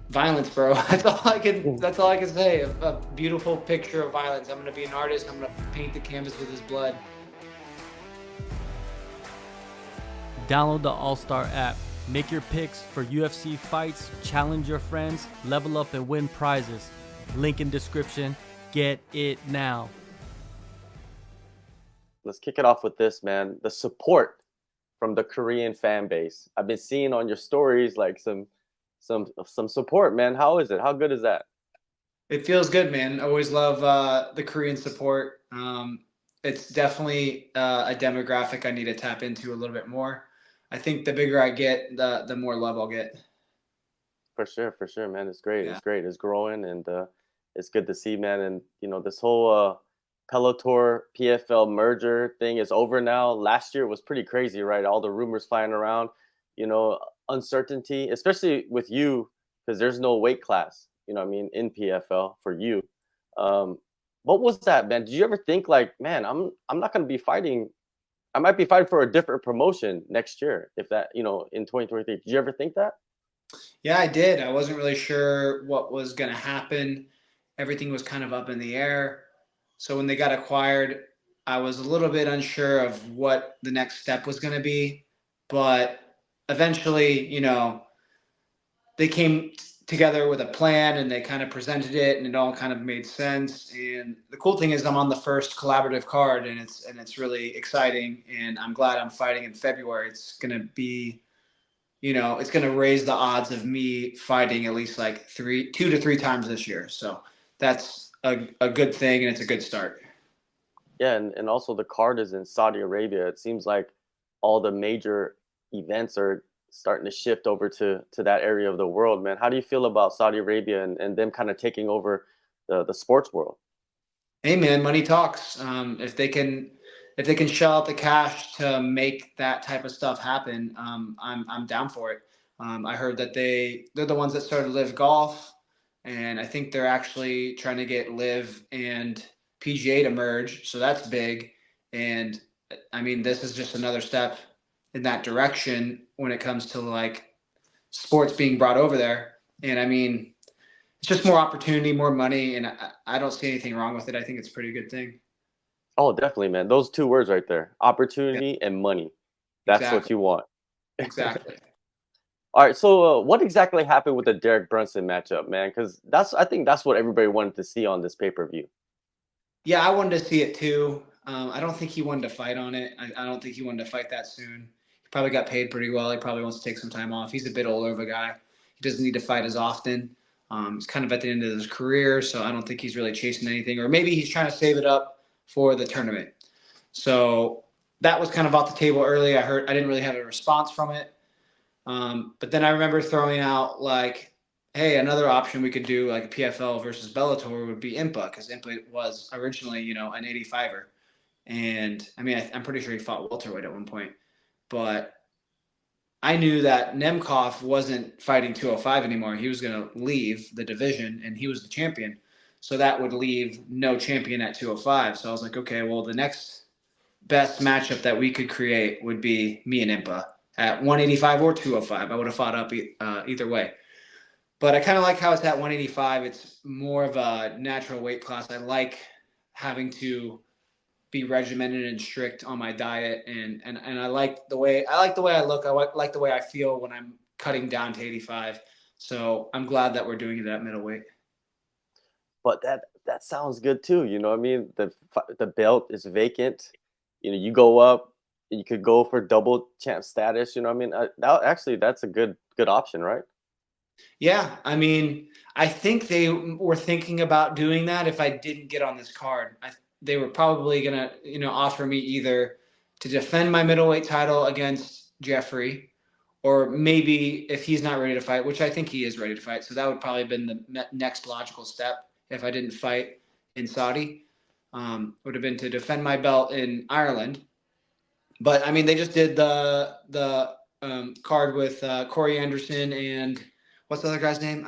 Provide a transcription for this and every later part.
Violence, bro. That's all I can say. A beautiful picture of violence. I'm gonna be an artist. I'm gonna paint the canvas with his blood. Download the AllStar app. Make your picks for UFC fights, challenge your friends, level up and win prizes. Link in description. Get it now. Let's kick it off with this, man. The support from the Korean fan base. I've been seeing on your stories like some support, man. How is it? How good is that? It feels good, man. I always love the Korean support. It's definitely a demographic I need to tap into a little bit more. I think the bigger I get, the more love I'll get. For sure, man. It's great. Yeah. It's great. It's growing, and it's good to see, man. And this whole Bellator PFL merger thing is over now. Last year was pretty crazy, right? All the rumors flying around, uncertainty, especially with you, because there's no weight class. What I mean, in PFL for you. What was that, man? Did you ever think like, man, I'm not going to be fighting? I might be fighting for a different promotion next year, if that, in 2023. Did you ever think that? Yeah, I did. I wasn't really sure what was going to happen. Everything was kind of up in the air. So when they got acquired, I was a little bit unsure of what the next step was going to be. But eventually, they came together with a plan and they kind of presented it and it all kind of made sense. And the cool thing is I'm on the first collaborative card and it's really exciting. And I'm glad I'm fighting in February. It's going to be, it's going to raise the odds of me fighting at least like 2 to 3 times this year. So that's a good thing and it's a good start. Yeah, and also the card is in Saudi Arabia. It seems like all the major events are starting to shift over to that area of the world, man. How do you feel about Saudi Arabia and them kind of taking over the sports world? Hey man, money talks. If they can shell out the cash to make that type of stuff happen, I'm down for it. I heard that they're the ones that started Live Golf, and I think they're actually trying to get Live and PGA to merge, so that's big. And I mean, this is just another step in that direction when it comes to like sports being brought over there. And I mean, it's just more opportunity, more money, and I don't see anything wrong with it. I think it's a pretty good thing. Oh, definitely, man. Those two words right there, Yeah, opportunity and money. That's what exactly, you want. exactly. All right, so what exactly happened with the Derek Brunson matchup, man? Because I think that's what everybody wanted to see on this pay-per-view. Yeah, I wanted to see it too. I don't think he wanted to fight on it. I don't think he wanted to fight that soon. He probably got paid pretty well. He probably wants to take some time off. He's a bit older of a guy. He doesn't need to fight as often. He's kind of at the end of his career, so I don't think he's really chasing anything. Or maybe he's trying to save it up for the tournament. So that was kind of off the table early. I didn't really have a response from it. But then I remember throwing out like, hey, another option we could do like PFL versus Bellator would be Impa because Impa was originally, an 85er. And I mean, I'm pretty sure he fought welterweight at one point. But I knew that Nemkov wasn't fighting 205 anymore. He was going to leave the division and he was the champion. So that would leave no champion at 205. So I was like, okay, well, the next best matchup that we could create would be me and Impa at 185 or 205. I would have fought up either way. But I kind of like how it's at 185. It's more of a natural weight class. I like having to be regimented and strict on my diet, and I like the way I look. I like the way I feel when I'm cutting down to 85. So I'm glad that we're doing it at middleweight. But that sounds good too. I mean, the belt is vacant. You go up, you could go for double champ status. I mean, that's a good option, right? Yeah, I mean, I think they were thinking about doing that if I didn't get on this card. They were probably gonna, offer me either to defend my middleweight title against Jeffrey, or maybe if he's not ready to fight, which I think he is ready to fight. So that would probably have been the next logical step if I didn't fight in Saudi. Would have been to defend my belt in Ireland. But I mean, they just did the card with Corey Anderson and what's the other guy's name?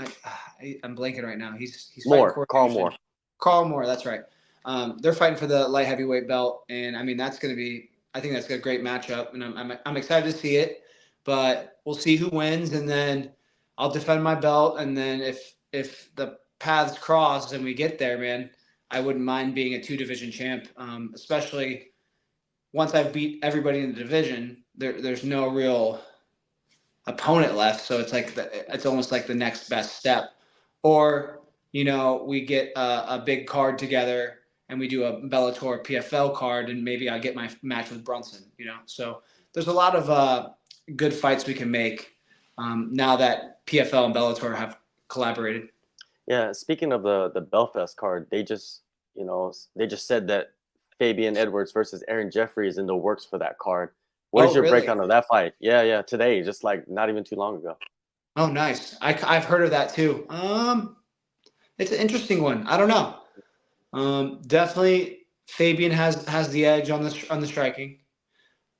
I'm blanking right now. He's fighting Corey Carl Anderson. Moore. Carl Moore, that's right. They're fighting for the light heavyweight belt, and I mean I think that's a great matchup, and I'm excited to see it. But we'll see who wins, and then I'll defend my belt, and then if the paths cross and we get there, man, I wouldn't mind being a 2-division champ, especially once I've beat everybody in the division. There's no real opponent left, so it's like it's almost like the next best step. Or we get a big card together and we do a Bellator PFL card, and maybe I get my match with Brunson. So there's a lot of good fights we can make now that PFL and Bellator have collaborated. Yeah, speaking of the Belfast card, they just said that Fabian Edwards versus Aaron Jeffrey is in the works for that card. What is your really? breakdown of that fight? Yeah, today, just like not even too long ago. Oh, nice. I've heard of that too. It's an interesting one. I don't know. Definitely Fabian has the edge on the striking.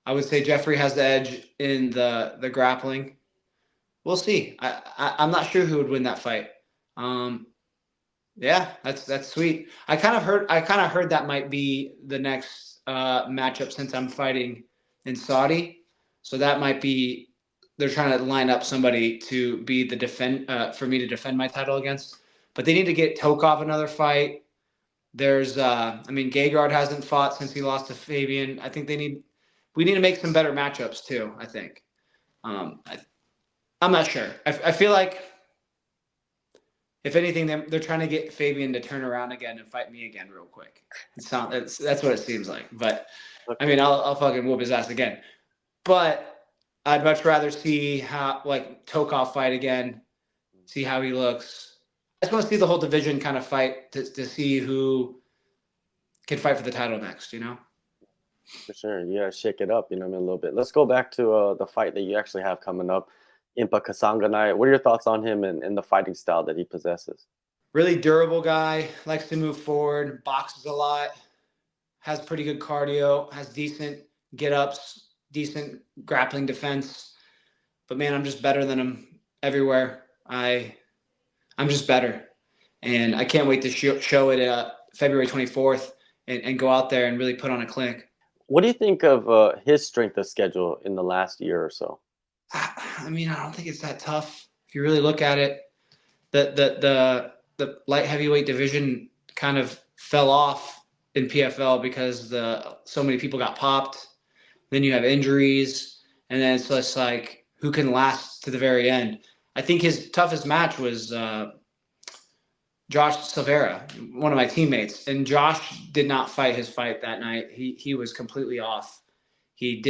I would say Jeffrey has the edge in the grappling. We'll see. I'm not sure who would win that fight. Yeah, that's sweet. I kind of heard that might be the next matchup, since I'm fighting in Saudi. So that might be, they're trying to line up somebody to be the for me to defend my title against. But they need to get Tokov another fight. There's Gegard hasn't fought since he lost to Fabian. I think we need to make some better matchups too, I think. I'm not sure. I feel like, if anything, they're trying to get Fabian to turn around again and fight me again real quick. That's what it seems like. But I'll fucking whoop his ass again. But I'd much rather see how Tokov fight again, see how he looks. I just want to see the whole division kind of fight to see who can fight for the title next. For sure, yeah, shake it up, a little bit. Let's go back to the fight that you actually have coming up. Impa Kasanganay. What are your thoughts on him and the fighting style that he possesses? Really durable guy, likes to move forward, boxes a lot, has pretty good cardio, has decent get-ups, decent grappling defense. But man, I'm just better than him everywhere. I'm just better. And I can't wait to show it February 24th and go out there and really put on a clinic. What do you think of his strength of schedule in the last year or so? I don't think it's that tough. If you really look at it, the light heavyweight division kind of fell off in PFL because so many people got popped. Then you have injuries, and then it's just like, who can last to the very end? I think his toughest match was Josh Silveira, one of my teammates, and Josh did not fight his fight that night. He was completely off. He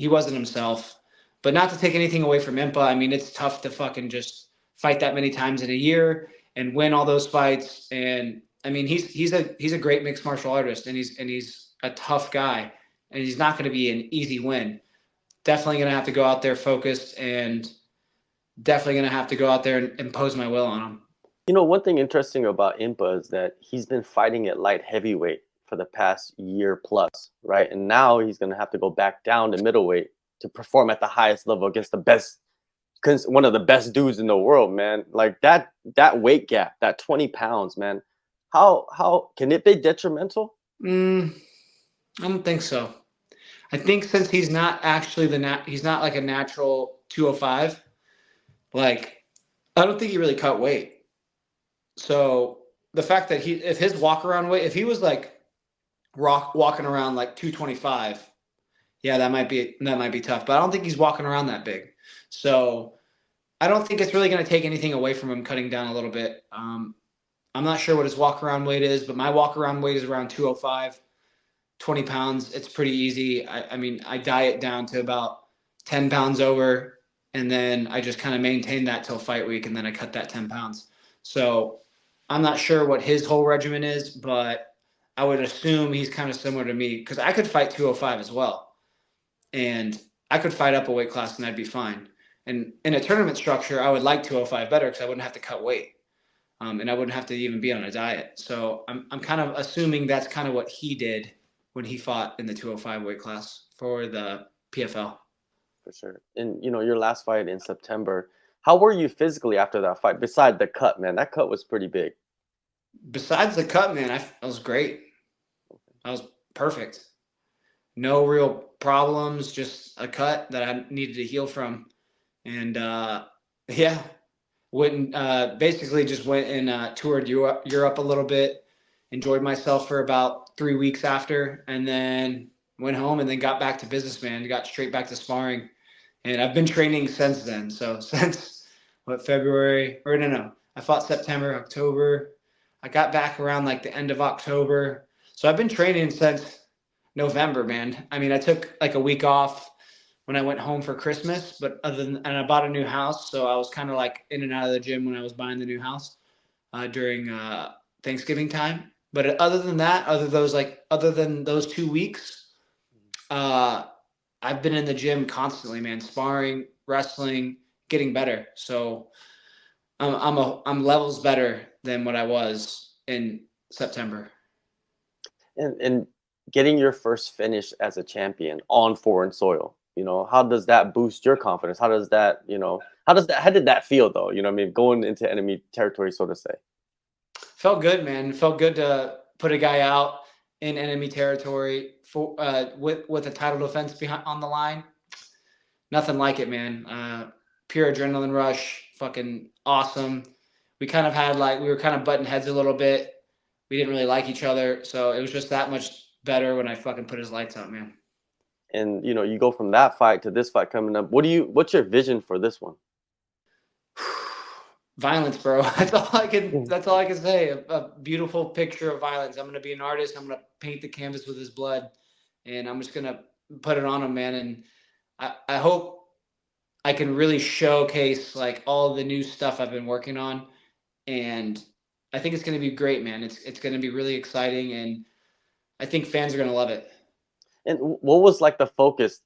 wasn't himself. But not to take anything away from Impa. It's tough to fucking just fight that many times in a year and win all those fights. And he's a great mixed martial artist, and he's a tough guy, and he's not going to be an easy win. Definitely going to have to go out there focused, and definitely going to have to go out there and impose my will on him. One thing interesting about Impa is that he's been fighting at light heavyweight for the past year plus, right? And now he's going to have to go back down to middleweight to perform at the highest level against one of the best dudes in the world, man. Like that weight gap, that 20 pounds, man. How can it be detrimental? I don't think so. I think since he's not actually he's not like a natural 205. Like, I don't think he really cut weight. So the fact that if his walk around weight, if he was like walking around like 225. Yeah, that might be tough, but I don't think he's walking around that big. So I don't think it's really going to take anything away from him cutting down a little bit. I'm not sure what his walk around weight is, but my walk around weight is around 205, 20 pounds. It's pretty easy. I diet down to about 10 pounds over, and then I just kind of maintain that till fight week, and then I cut that 10 pounds. So I'm not sure what his whole regimen is, but I would assume he's kind of similar to me, because I could fight 205 as well. And I could fight up a weight class and I'd be fine. And in a tournament structure, I would like 205 better because I wouldn't have to cut weight. And I wouldn't have to even be on a diet. So I'm kind of assuming that's kind of what he did when he fought in the 205 weight class for the PFL. For sure. And, your last fight in September, how were you physically after that fight? Besides the cut, man, that cut was pretty big. Besides the cut, man, I was great. I was perfect. No real problems, just a cut that I needed to heal from. And yeah, Basically just went and toured Europe a little bit, enjoyed myself for about 3 weeks after, and then went home and then got back to business, man. Got straight back to sparring. And I've been training since then. So since February, or no, I fought September, October. I got back around like the end of October. So I've been training since November, man. I mean, I took like a week off when I went home for Christmas, but and I bought a new house. So I was kind of like in and out of the gym when I was buying the new house during Thanksgiving time. But other than that, other than those 2 weeks, I've been in the gym constantly, man, sparring, wrestling, getting better. So I'm levels better than what I was in September. And getting your first finish as a champion on foreign soil, how does that boost your confidence? How did that feel though? You know what I mean? Going into enemy territory, so to say. Felt good, man. Felt good to put a guy out in enemy territory for with a title defense behind on the line. Nothing like it, man. Pure adrenaline rush, fucking awesome. We kind of had we were kind of butting heads a little bit. We didn't really like each other, so it was just that much better when I fucking put his lights out, man. And you go from that fight to this fight coming up. What's your vision for this one? Violence, bro. That's all I can say. A beautiful picture of violence. I'm gonna be an artist. I'm gonna paint the canvas with his blood, and I'm just gonna put it on him, man. And I hope I can really showcase like all the new stuff I've been working on, and I think it's gonna be great, man. It's gonna be really exciting, and I think fans are gonna love it. And what was like the focus,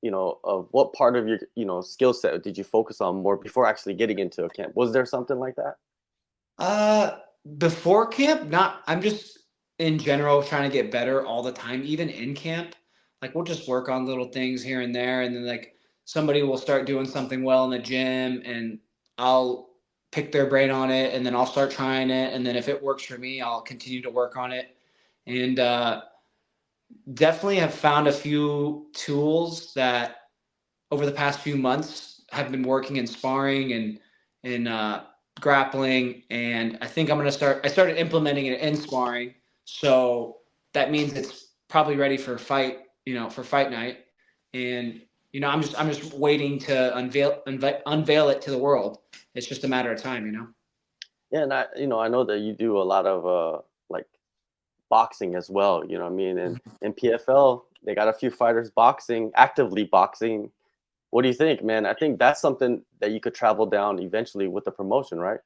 of what part of your, skill set did you focus on more before actually getting into a camp? Was there something like that? Before camp, not. I'm just in general trying to get better all the time, even in camp. Like we'll just work on little things here and there, and then like somebody will start doing something well in the gym, and I'll pick their brain on it, and then I'll start trying it, and then if it works for me, I'll continue to work on it, and definitely have found a few tools that over the past few months have been working in sparring and in grappling. And I think I started implementing it in sparring. So that means it's probably ready for fight night. And, I'm just waiting to unveil it to the world. It's just a matter of time. Yeah, and I know that you do a lot of like boxing as well. You know what I mean? And in PFL, they got a few fighters actively boxing. What do you think, man? I think that's something that you could travel down eventually with the promotion, right?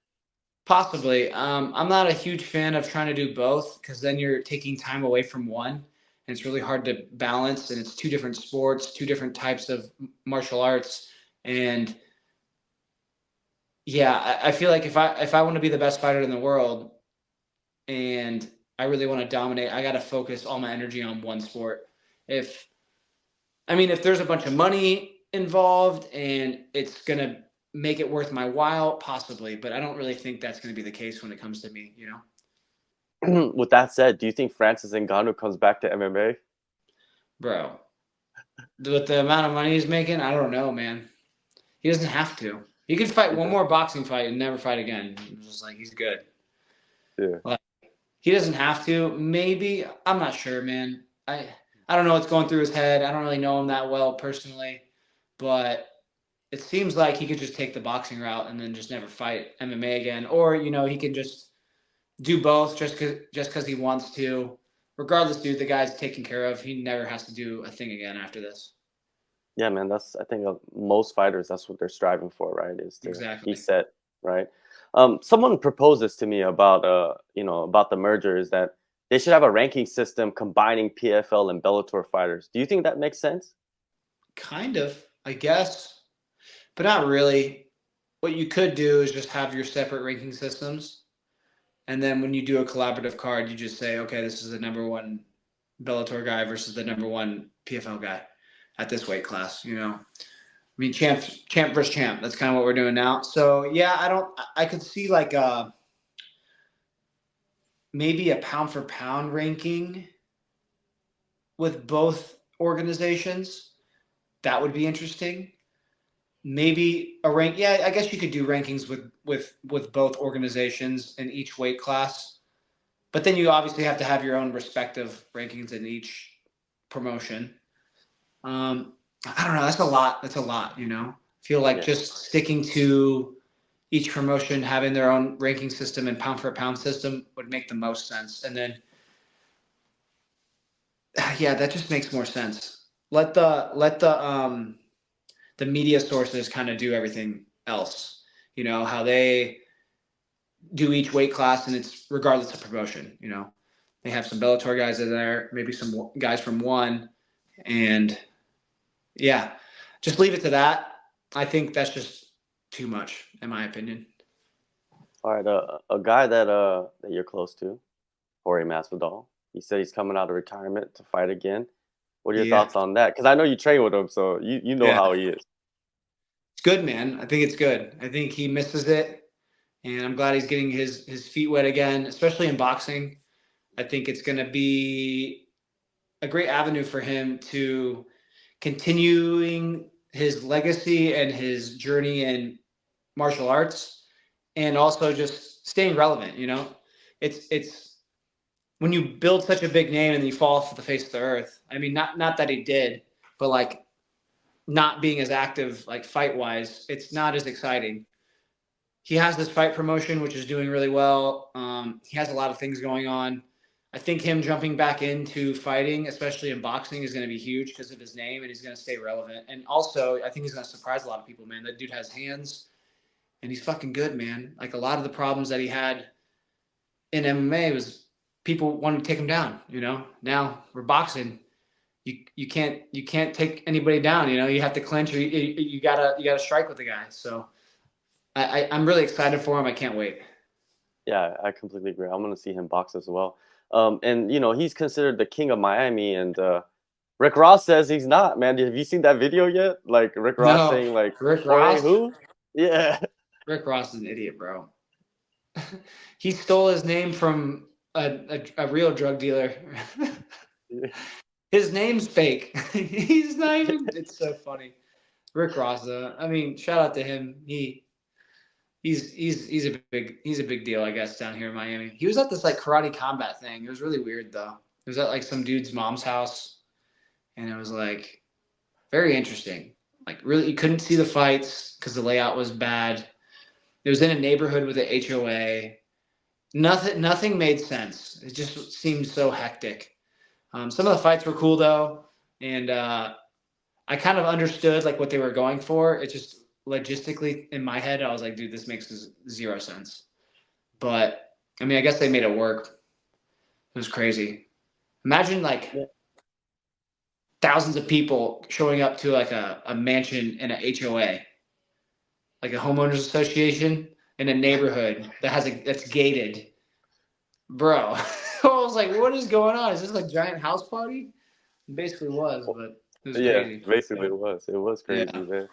Possibly. I'm not a huge fan of trying to do both because then you're taking time away from one, and it's really hard to balance. And it's two different sports, two different types of martial arts, and yeah, I feel like if I want to be the best fighter in the world, and I really want to dominate, I got to focus all my energy on one sport. If if there's a bunch of money involved and it's gonna make it worth my while, possibly, but I don't really think that's gonna be the case when it comes to me. With that said, do you think Francis Ngannou comes back to MMA? Bro, with the amount of money he's making, I don't know, man. He doesn't have to. He could fight one more boxing fight and never fight again. It's just like he's good. Yeah. Like, he doesn't have to. Maybe. I'm not sure, man. I don't know what's going through his head. I don't really know him that well personally, but it seems like he could just take the boxing route and then just never fight MMA again. Or, he can just do both just because he wants to. Regardless, dude, the guy's taken care of. He never has to do a thing again after this. Yeah, man, I think most fighters, that's what they're striving for, right? Is to Exactly. be set, right? Someone proposes to me about about the merger is that they should have a ranking system combining PFL and Bellator fighters. Do you think that makes sense? Kind of, I guess, but not really. What you could do is just have your separate ranking systems. And then when you do a collaborative card, you just say, okay, this is the number one Bellator guy versus the number one PFL guy at this weight class. Champ versus champ. That's kind of what we're doing now. So yeah, I could see like maybe a pound for pound ranking with both organizations. That would be interesting. maybe a rank. Yeah, I guess you could do rankings with both organizations in each weight class, but then you obviously have to have your own respective rankings in each promotion. I don't know. That's a lot. That's a lot. I feel like just sticking to each promotion having their own ranking system and pound for pound system would make the most sense. And then, yeah, that just makes more sense. Let the media sources kind of do everything else. How they do each weight class, and it's regardless of promotion. They have some Bellator guys in there, maybe some guys from one, and yeah, just leave it to that. I think that's just too much, in my opinion. All right, a guy that you're close to, Jorge Masvidal. He said he's coming out of retirement to fight again. What are your thoughts on that? Because I know you train with him, so you know how he is. It's good, man. I think it's good. I think he misses it, and I'm glad he's getting his feet wet again, especially in boxing. I think it's going to be a great avenue for him to continuing his legacy and his journey in martial arts, and also just staying relevant. It's when you build such a big name and you fall off the face of the earth. I mean, not that he did, but like not being as active, like fight wise, it's not as exciting. He has this fight promotion, which is doing really well. He has a lot of things going on. I think him jumping back into fighting, especially in boxing, is going to be huge because of his name, and he's going to stay relevant. And also, I think he's going to surprise a lot of people, man. That dude has hands, and he's fucking good, man. Like a lot of the problems that he had in MMA was people wanted to take him down. Now we're boxing. You can't take anybody down. You have to clinch, or you gotta strike with the guy. So I'm really excited for him. I can't wait. Yeah, I completely agree. I'm gonna see him box as well. And he's considered the king of Miami, and Rick Ross says he's not. Man, have you seen that video yet? Like Rick Ross saying like, Rick Jorge, Ross. who? Yeah. Rick Ross is an idiot, bro. He stole his name from a real drug dealer. His name's fake. He's not even. It's so funny. Rick Ross, though. I mean, shout out to him. He's a big deal, I guess, down here in Miami. He was at this like karate combat thing. It was really weird though. It was at like some dude's mom's house, and it was like very interesting. Like really, you couldn't see the fights because the layout was bad. It was in a neighborhood with an HOA. Nothing made sense. It just seemed so hectic. Some of the fights were cool though, and I kind of understood like what they were going for. It just logistically in my head, I was like, dude, this makes zero sense. But I mean, I guess they made it work. It was crazy. Imagine like thousands of people showing up to like a mansion in a HOA, like a homeowners association in a neighborhood that's gated. Bro, I was like, what is going on? Is this like giant house party? It basically was, but it was crazy. Basically it was. It was crazy, Yeah.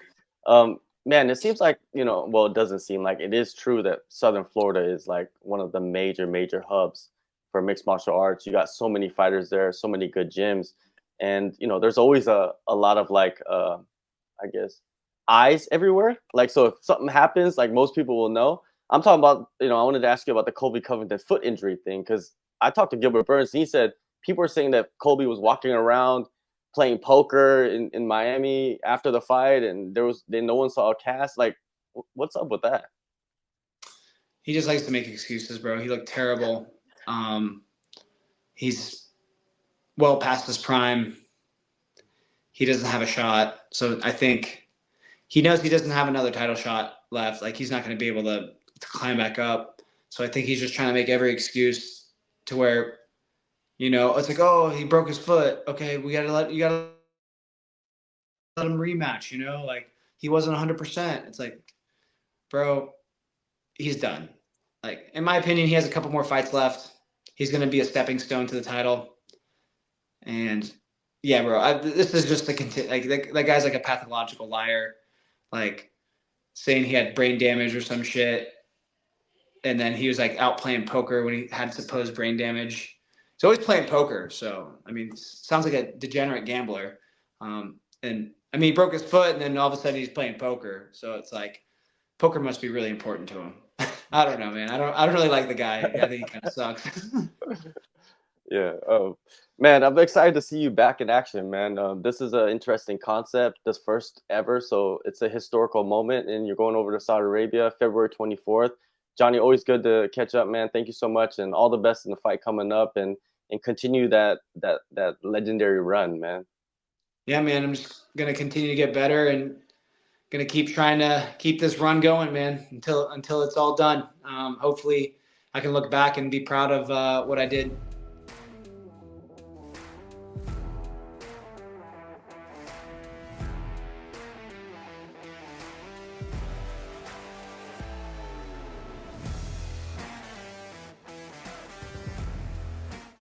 man. Man, it seems like, well, it doesn't seem like it is true that Southern Florida is like one of the major hubs for mixed martial arts. You got so many fighters there, so many good gyms. And, there's always a lot of like, I guess, eyes everywhere. Like, so if something happens, like most people will know. I'm talking about, I wanted to ask you about the Colby Covington foot injury thing, because I talked to Gilbert Burns, and he said people are saying that Colby was walking around playing poker in Miami after the fight, and no one saw a cast. Like, what's up with that? He just likes to make excuses, bro. He looked terrible. He's well past his prime. He doesn't have a shot. So I think he knows he doesn't have another title shot left. Like he's not going to be able to climb back up. So I think he's just trying to make every excuse to where, it's like, oh, he broke his foot. Okay, you gotta let him rematch. Like he wasn't 100%. It's like, bro, he's done. Like in my opinion, he has a couple more fights left. He's going to be a stepping stone to the title. And yeah, bro, this is just that guy's like a pathological liar, like saying he had brain damage or some shit. And then he was like out playing poker when he had supposed brain damage. He's always playing poker. So, I mean, sounds like a degenerate gambler. And I mean, he broke his foot, and then all of a sudden he's playing poker. So it's like poker must be really important to him. I don't know, man. I don't really like the guy. I think he kind of sucks. Yeah. Man, I'm excited to see you back in action, man. This is an interesting concept, this first ever. So it's a historical moment, and you're going over to Saudi Arabia, February 24th. Johnny, always good to catch up, man. Thank you so much, and all the best in the fight coming up, and continue that legendary run, man. Yeah, man. I'm just gonna continue to get better and gonna keep trying to keep this run going, man, until it's all done. Hopefully, I can look back and be proud of what I did.